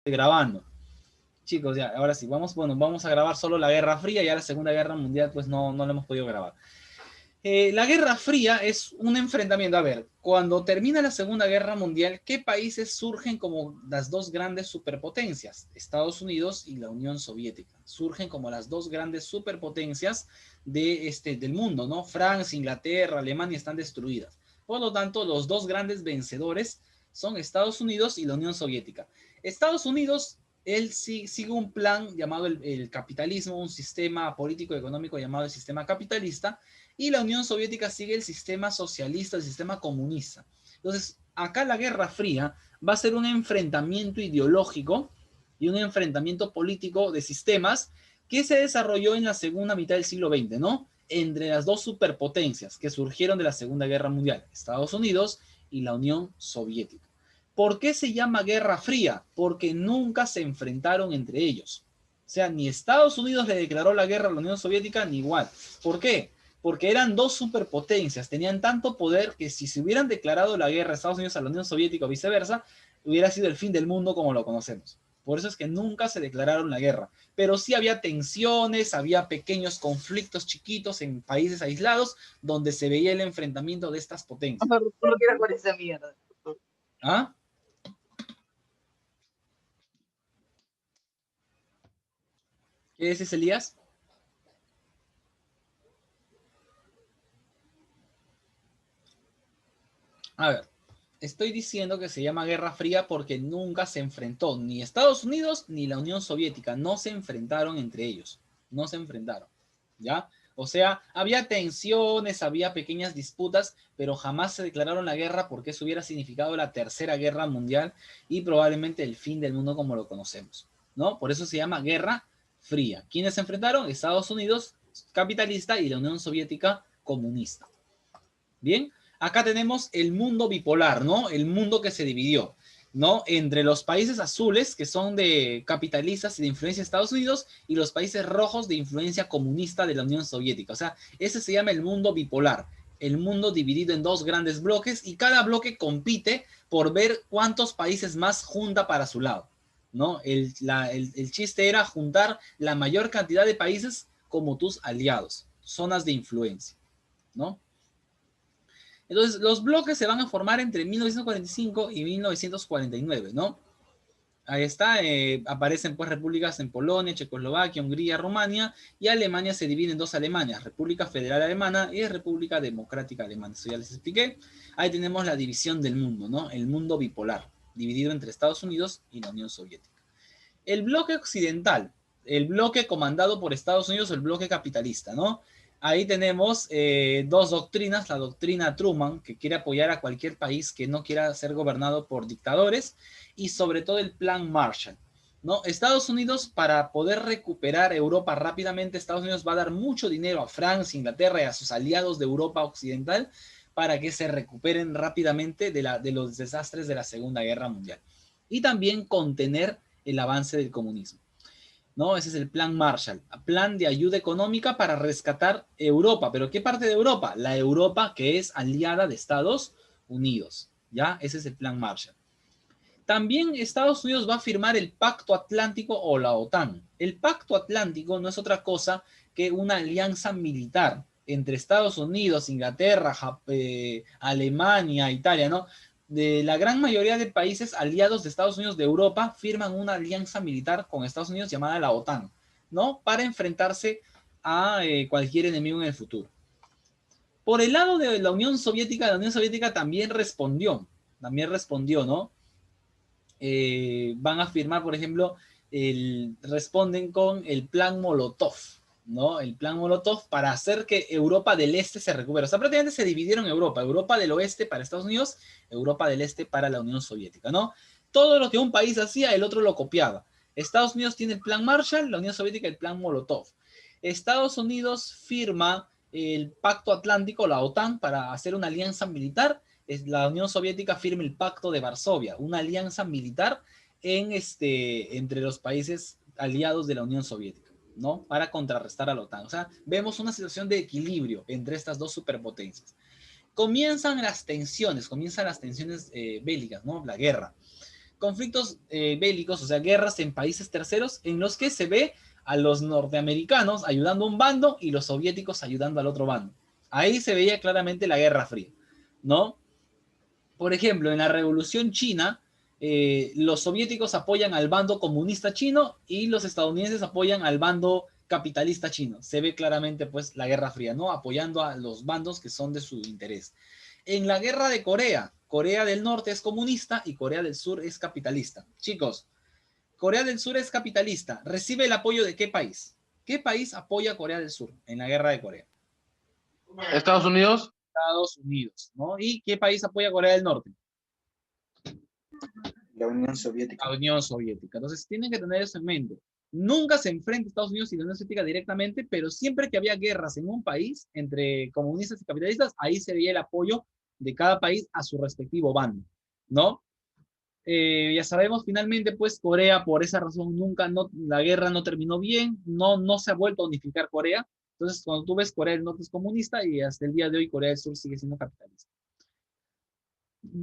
Grabando. Chicos, ya, ahora sí, vamos a grabar solo la Guerra Fría, ya la Segunda Guerra Mundial pues no la hemos podido grabar. La Guerra Fría es un enfrentamiento. A ver, cuando termina la Segunda Guerra Mundial, ¿qué países surgen como las dos grandes superpotencias? Estados Unidos y la Unión Soviética. Surgen como las dos grandes superpotencias del mundo, ¿no? Francia, Inglaterra, Alemania están destruidas. Por lo tanto, los dos grandes vencedores son Estados Unidos y la Unión Soviética. Estados Unidos, él sigue un plan llamado el capitalismo, un sistema político y económico llamado el sistema capitalista, y la Unión Soviética sigue el sistema socialista, el sistema comunista. Entonces, acá la Guerra Fría va a ser un enfrentamiento ideológico y un enfrentamiento político de sistemas que se desarrolló en la segunda mitad del siglo XX, ¿no? Entre las dos superpotencias que surgieron de la Segunda Guerra Mundial, Estados Unidos y la Unión Soviética. ¿Por qué se llama Guerra Fría? Porque nunca se enfrentaron entre ellos. O sea, ni Estados Unidos le declaró la guerra a la Unión Soviética, ni igual. ¿Por qué? Porque eran dos superpotencias, tenían tanto poder que si se hubieran declarado la guerra a Estados Unidos a la Unión Soviética o viceversa, hubiera sido el fin del mundo como lo conocemos. Por eso es que nunca se declararon la guerra. Pero sí había tensiones, había pequeños conflictos chiquitos en países aislados donde se veía el enfrentamiento de estas potencias. No, no quiero con esa mierda. ¿Ah? ¿Qué dices, Elías? A ver, estoy diciendo que se llama Guerra Fría porque nunca se enfrentó ni Estados Unidos ni la Unión Soviética. No se enfrentaron entre ellos. No se enfrentaron. ¿Ya? O sea, había tensiones, había pequeñas disputas, pero jamás se declararon la guerra porque eso hubiera significado la Tercera Guerra Mundial y probablemente el fin del mundo como lo conocemos, ¿no? Por eso se llama Guerra Fría. ¿Quiénes se enfrentaron? Estados Unidos capitalista y la Unión Soviética comunista. Bien, acá tenemos el mundo bipolar, ¿no? El mundo que se dividió, ¿no? Entre los países azules, que son de capitalistas y de influencia de Estados Unidos, y los países rojos de influencia comunista de la Unión Soviética. O sea, ese se llama el mundo bipolar, el mundo dividido en dos grandes bloques, y cada bloque compite por ver cuántos países más junta para su lado, ¿no? El chiste era juntar la mayor cantidad de países como tus aliados, zonas de influencia, ¿no? Entonces, los bloques se van a formar entre 1945 y 1949, ¿no? Ahí está, aparecen pues repúblicas en Polonia, Checoslovaquia, Hungría, Rumania, y Alemania se divide en dos Alemanias, República Federal Alemana y República Democrática Alemana. Eso ya les expliqué. Ahí tenemos la división del mundo, ¿no? El mundo bipolar, dividido entre Estados Unidos y la Unión Soviética. El bloque occidental, el bloque comandado por Estados Unidos, el bloque capitalista, ¿no? Ahí tenemos dos doctrinas, la doctrina Truman, que quiere apoyar a cualquier país que no quiera ser gobernado por dictadores, y sobre todo el plan Marshall, ¿no? Estados Unidos, para poder recuperar Europa rápidamente, Estados Unidos va a dar mucho dinero a Francia, Inglaterra y a sus aliados de Europa Occidental para que se recuperen rápidamente de los desastres de la Segunda Guerra Mundial. Y también contener el avance del comunismo, ¿no? Ese es el plan Marshall, plan de ayuda económica para rescatar Europa. ¿Pero qué parte de Europa? La Europa que es aliada de Estados Unidos, ¿ya? Ese es el plan Marshall. También Estados Unidos va a firmar el Pacto Atlántico o la OTAN. El Pacto Atlántico no es otra cosa que una alianza militar entre Estados Unidos, Inglaterra, Alemania, Italia, ¿no? De la gran mayoría de países aliados de Estados Unidos de Europa firman una alianza militar con Estados Unidos llamada la OTAN, ¿no? Para enfrentarse a cualquier enemigo en el futuro. Por el lado de la Unión Soviética también respondió, ¿no? Van a firmar, por ejemplo, responden con el plan Molotov, ¿no? El plan Molotov para hacer que Europa del Este se recupere. O sea, prácticamente se dividieron Europa, Europa del Oeste para Estados Unidos, Europa del Este para la Unión Soviética, ¿no? Todo lo que un país hacía, el otro lo copiaba. Estados Unidos tiene el plan Marshall, la Unión Soviética el plan Molotov. Estados Unidos firma el Pacto Atlántico, la OTAN, para hacer una alianza militar. La Unión Soviética firma el Pacto de Varsovia, una alianza militar entre los países aliados de la Unión Soviética, ¿no? Para contrarrestar a la OTAN. O sea, vemos una situación de equilibrio entre estas dos superpotencias. Comienzan las tensiones bélicas, ¿no? La guerra. conflictos bélicos, o sea, guerras en países terceros, en los que se ve a los norteamericanos ayudando a un bando y los soviéticos ayudando al otro bando. Ahí se veía claramente la Guerra Fría, ¿no? Por ejemplo, en la Revolución China, los soviéticos apoyan al bando comunista chino y los estadounidenses apoyan al bando capitalista chino. Se ve claramente, pues, la Guerra Fría, ¿no? Apoyando a los bandos que son de su interés. En la Guerra de Corea, Corea del Norte es comunista y Corea del Sur es capitalista. Chicos, Corea del Sur es capitalista. ¿Recibe el apoyo de qué país? ¿Qué país apoya a Corea del Sur en la Guerra de Corea? Estados Unidos. Estados Unidos, ¿no? ¿Y qué país apoya a Corea del Norte? La Unión Soviética. La Unión Soviética. Entonces tienen que tener eso en mente. Nunca se enfrenta Estados Unidos y la Unión Soviética directamente, pero siempre que había guerras en un país entre comunistas y capitalistas, ahí se veía el apoyo de cada país a su respectivo bando, ¿no? Ya sabemos finalmente, pues Corea por esa razón nunca, no, la guerra no terminó bien, no se ha vuelto a unificar Corea. Entonces cuando tú ves Corea del Norte es comunista y hasta el día de hoy Corea del Sur sigue siendo capitalista.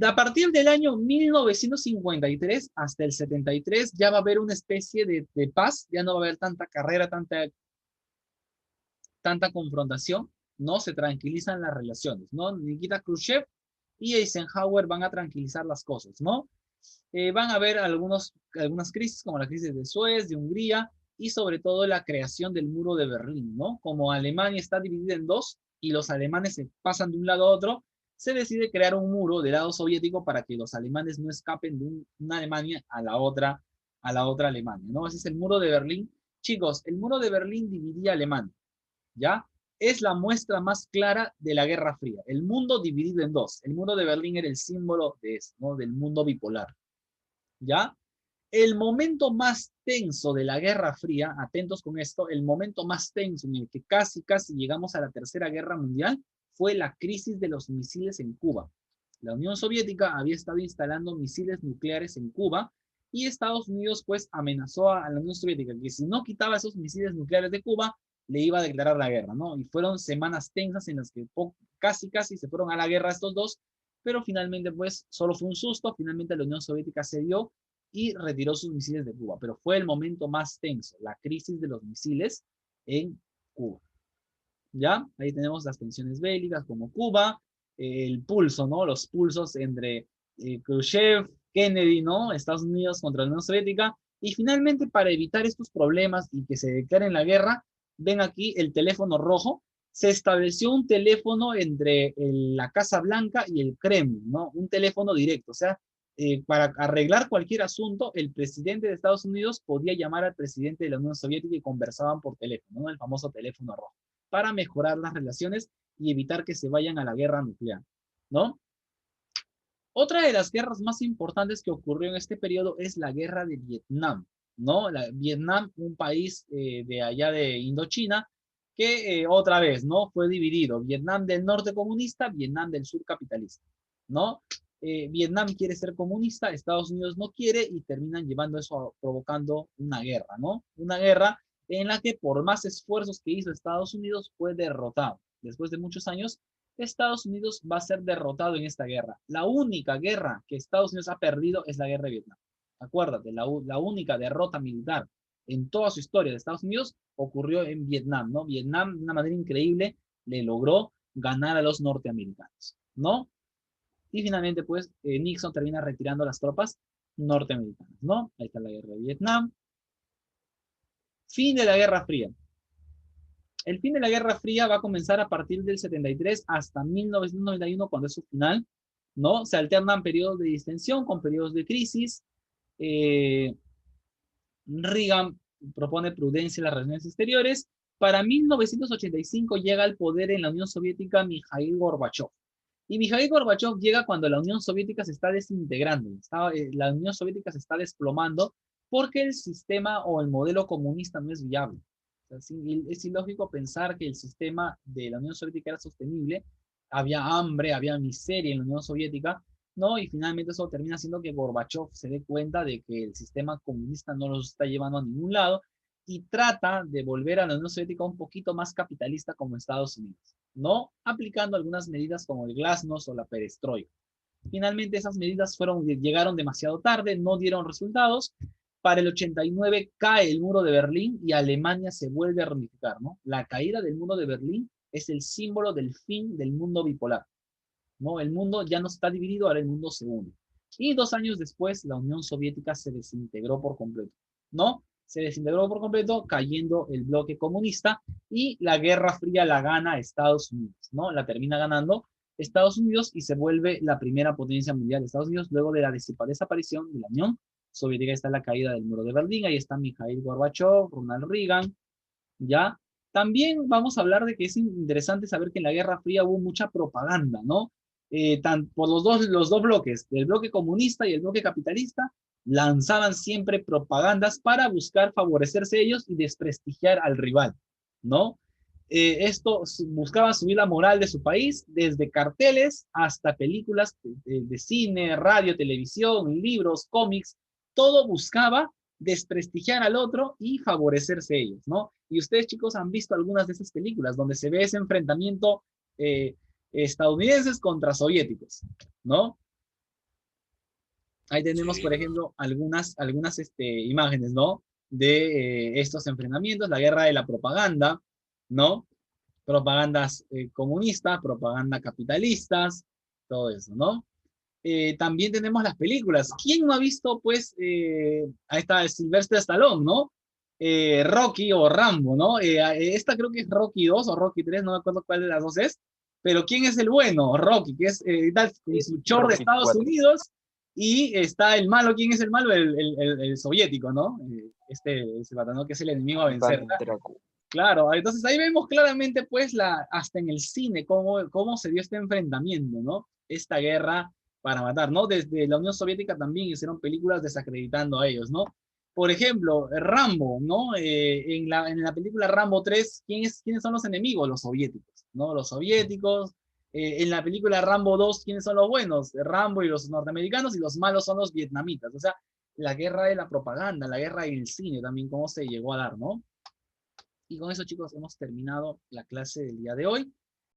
A partir del año 1953 hasta el 73 ya va a haber una especie de paz, ya no va a haber tanta carrera, tanta confrontación, ¿no? Se tranquilizan las relaciones, ¿no? Nikita Khrushchev y Eisenhower van a tranquilizar las cosas, ¿no? Van a haber algunas crisis, como la crisis de Suez, de Hungría, y sobre todo la creación del muro de Berlín, ¿no? Como Alemania está dividida en dos y los alemanes se pasan de un lado a otro, se decide crear un muro del lado soviético para que los alemanes no escapen de una Alemania a la otra Alemania, ¿no? Ese es el muro de Berlín. Chicos, el muro de Berlín dividía a Alemania, ¿ya? Es la muestra más clara de la Guerra Fría. El mundo dividido en dos. El muro de Berlín era el símbolo de eso, ¿no? Del mundo bipolar, ¿ya? El momento más tenso de la Guerra Fría, atentos con esto, el momento más tenso en el que casi llegamos a la Tercera Guerra Mundial fue la crisis de los misiles en Cuba. La Unión Soviética había estado instalando misiles nucleares en Cuba y Estados Unidos pues amenazó a la Unión Soviética que si no quitaba esos misiles nucleares de Cuba, le iba a declarar la guerra, ¿no? Y fueron semanas tensas en las que casi se fueron a la guerra estos dos, pero finalmente pues solo fue un susto, finalmente la Unión Soviética cedió y retiró sus misiles de Cuba, pero fue el momento más tenso, la crisis de los misiles en Cuba. ¿Ya? Ahí tenemos las tensiones bélicas como Cuba, el pulso, ¿no? Los pulsos entre Khrushchev, Kennedy, ¿no? Estados Unidos contra la Unión Soviética. Y finalmente, para evitar estos problemas y que se declaren la guerra, ven aquí el teléfono rojo. Se estableció un teléfono entre la Casa Blanca y el Kremlin, ¿no? Un teléfono directo. O sea, para arreglar cualquier asunto, el presidente de Estados Unidos podía llamar al presidente de la Unión Soviética y conversaban por teléfono, ¿no? El famoso teléfono rojo, para mejorar las relaciones y evitar que se vayan a la guerra nuclear, ¿no? Otra de las guerras más importantes que ocurrió en este periodo es la guerra de Vietnam, ¿no? Vietnam, un país de allá de Indochina, que otra vez, ¿no? Fue dividido. Vietnam del norte comunista, Vietnam del sur capitalista, ¿no? Vietnam quiere ser comunista, Estados Unidos no quiere y terminan llevando eso, provocando una guerra, ¿no? Una guerra en la que por más esfuerzos que hizo Estados Unidos fue derrotado. Después de muchos años, Estados Unidos va a ser derrotado en esta guerra. La única guerra que Estados Unidos ha perdido es la guerra de Vietnam. Acuérdate, la única derrota militar en toda su historia de Estados Unidos ocurrió en Vietnam, ¿no? Vietnam, de una manera increíble, le logró ganar a los norteamericanos, ¿no? Y finalmente, pues, Nixon termina retirando las tropas norteamericanas, ¿no? Ahí está la guerra de Vietnam. Fin de la Guerra Fría. El fin de la Guerra Fría va a comenzar a partir del 73 hasta 1991, cuando es su final, ¿no? Se alternan periodos de distensión con periodos de crisis. Reagan propone prudencia en las relaciones exteriores. Para 1985 llega al poder en la Unión Soviética Mikhail Gorbachev. Y Mikhail Gorbachev llega cuando la Unión Soviética se está desintegrando, la Unión Soviética se está desplomando porque el sistema o el modelo comunista no es viable. O sea, es ilógico pensar que el sistema de la Unión Soviética era sostenible. Había hambre, había miseria en la Unión Soviética, ¿no? Y finalmente eso termina haciendo que Gorbachev se dé cuenta de que el sistema comunista no los está llevando a ningún lado y trata de volver a la Unión Soviética un poquito más capitalista como Estados Unidos, ¿no? Aplicando algunas medidas como el glasnost o la perestroika, Finalmente esas medidas llegaron demasiado tarde, no dieron resultados. Para el 89 cae el muro de Berlín y Alemania se vuelve a reunificar, ¿no? La caída del muro de Berlín es el símbolo del fin del mundo bipolar, ¿no? El mundo ya no está dividido, ahora el mundo se une. Y 2 años después, la Unión Soviética se desintegró por completo, ¿no? Se desintegró por completo, cayendo el bloque comunista, y la Guerra Fría la gana Estados Unidos, ¿no? La termina ganando Estados Unidos y se vuelve la primera potencia mundial. Estados Unidos, luego de la desaparición de la Unión Soviética, está la caída del muro de Berlín, ahí está Mikhail Gorbachev, Ronald Reagan, ¿ya? También vamos a hablar de que es interesante saber que en la Guerra Fría hubo mucha propaganda, ¿no? Por los dos bloques, el bloque comunista y el bloque capitalista, lanzaban siempre propagandas para buscar favorecerse ellos y desprestigiar al rival, ¿no? Esto buscaba subir la moral de su país, desde carteles hasta películas de cine, radio, televisión, libros, cómics, todo buscaba desprestigiar al otro y favorecerse ellos, ¿no? Y ustedes, chicos, han visto algunas de esas películas donde se ve ese enfrentamiento estadounidenses contra soviéticos, ¿no? Ahí tenemos, por ejemplo, algunas imágenes, ¿no? De estos enfrentamientos, la guerra de la propaganda, ¿no? Propagandas comunistas, propaganda capitalistas, todo eso, ¿no? También tenemos las películas. ¿Quién no ha visto, pues, a esta Sylvester Stallone, ¿no? Rocky o Rambo, ¿no? Esta creo que es Rocky 2 o Rocky 3, no me acuerdo cuál de las dos es, pero ¿quién es el bueno? Rocky, que es con su short de Rocky Estados 4. Unidos, y está el malo. ¿Quién es el malo? El soviético, ¿no? Ese batallón que es el enemigo a vencer. Iván Drago. Claro, entonces ahí vemos claramente, pues, hasta en el cine, cómo se dio este enfrentamiento, ¿no? Esta guerra para matar, ¿no? Desde la Unión Soviética también hicieron películas desacreditando a ellos, ¿no? Por ejemplo, Rambo, ¿no? En la película Rambo 3, ¿quiénes son los enemigos? Los soviéticos, ¿no? Los soviéticos. En la película Rambo 2, ¿quiénes son los buenos? Rambo y los norteamericanos, y los malos son los vietnamitas. O sea, la guerra de la propaganda, la guerra del cine también, cómo se llegó a dar, ¿no? Y con eso, chicos, hemos terminado la clase del día de hoy.